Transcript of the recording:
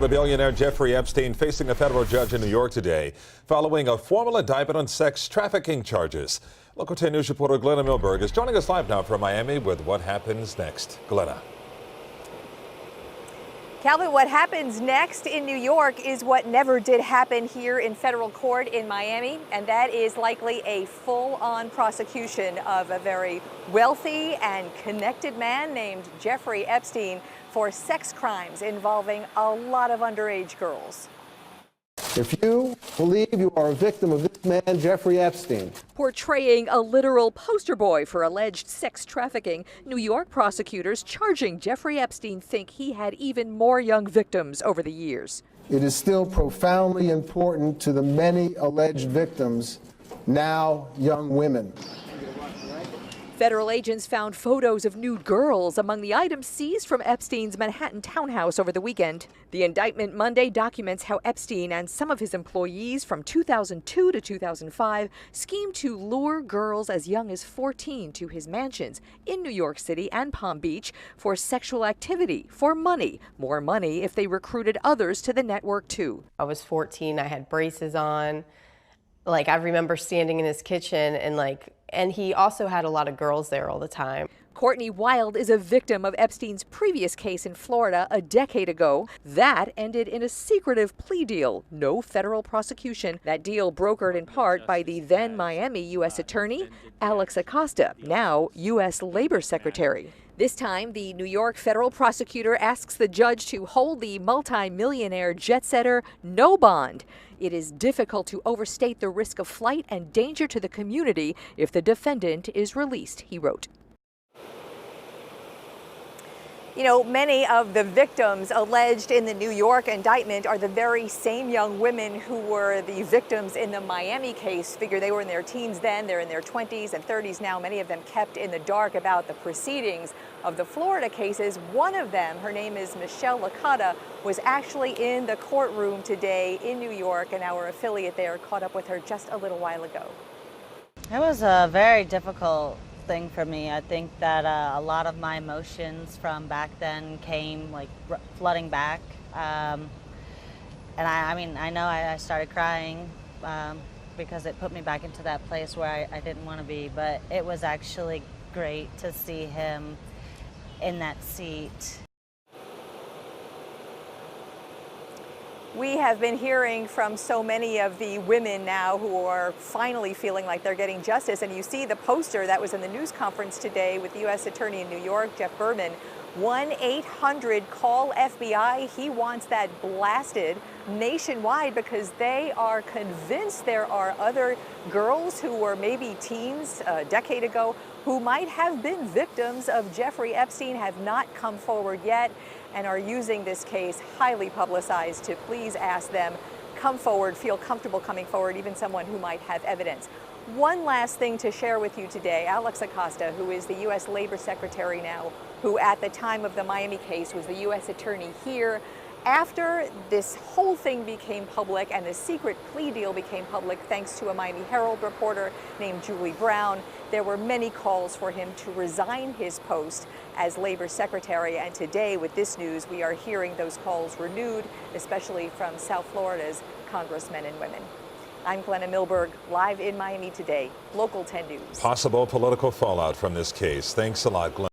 The billionaire Jeffrey Epstein facing a federal judge in New York today following a formal indictment on sex trafficking charges. Local 10 News reporter Glenna Milberg is joining us live now from Miami with what happens next. Glenna. Calvin, what happens next in New York is what never did happen here in federal court in Miami, and that is likely a full-on prosecution of a very wealthy and connected man named Jeffrey Epstein for sex crimes involving a lot of underage girls. If you believe you are a victim of this man, Jeffrey Epstein, Portraying a literal poster boy for alleged sex trafficking, New York prosecutors charging Jeffrey Epstein think he had even more young victims over the years. it is still profoundly important to the many alleged victims, now young women. Federal agents found photos of nude girls among the items seized from Epstein's Manhattan townhouse over the weekend. The indictment Monday documents how Epstein and some of his employees from 2002 to 2005 schemed to lure girls as young as 14 to his mansions in New York City and Palm Beach for sexual activity, for money, more money if they recruited others to the network too. I was 14, I had braces on. I remember standing in his kitchen and he also had a lot of girls there all the time. Courtney Wild is a victim of Epstein's previous case in Florida a decade ago. That ended in a secretive plea deal, no federal prosecution. That deal brokered in part by the then Miami U.S. Attorney, Alex Acosta, now U.S. Labor Secretary. This time, the New York federal prosecutor asks the judge to hold the multi-millionaire jet-setter no bond. It is difficult to overstate the risk of flight and danger to the community if the defendant is released, he wrote. You know, many of the victims alleged in the New York indictment are the very same young women who were the victims in the Miami case. Figure they were in their teens then, they're in their 20s and 30s now. Many of them kept in the dark about the proceedings of the Florida cases. One of them, her name is Michelle Licata, was actually in the courtroom today in New York, and our affiliate there caught up with her just a little while ago. It was a very difficult thing for me. I think that a lot of my emotions from back then came flooding back, and I know I started crying because it put me back into that place where I didn't want to be, but it was actually great to see him in that seat. We have been hearing from so many of the women now who are finally feeling like they're getting justice. And you see the poster that was in the news conference today with the U.S. Attorney in New York, Jeff Berman, 1-800-CALL-FBI. He wants that blasted nationwide because they are convinced there are other girls who were maybe teens a decade ago who might have been victims of Jeffrey Epstein, have not come forward yet, and are using this case, highly publicized, to please ask them, come forward, feel comfortable coming forward, even someone who might have evidence. One last thing to share with you today, Alex Acosta, who is the U.S. Labor Secretary now, who at the time of the Miami case was the U.S. Attorney here. After this whole thing became public and the secret plea deal became public, thanks to a Miami Herald reporter named Julie Brown, there were many calls for him to resign his post as Labor Secretary. And today, with this news, we are hearing those calls renewed, especially from South Florida's congressmen and women. I'm Glenna Milberg, live in Miami today, Local 10 News. Possible political fallout from this case. Thanks a lot, Glenna.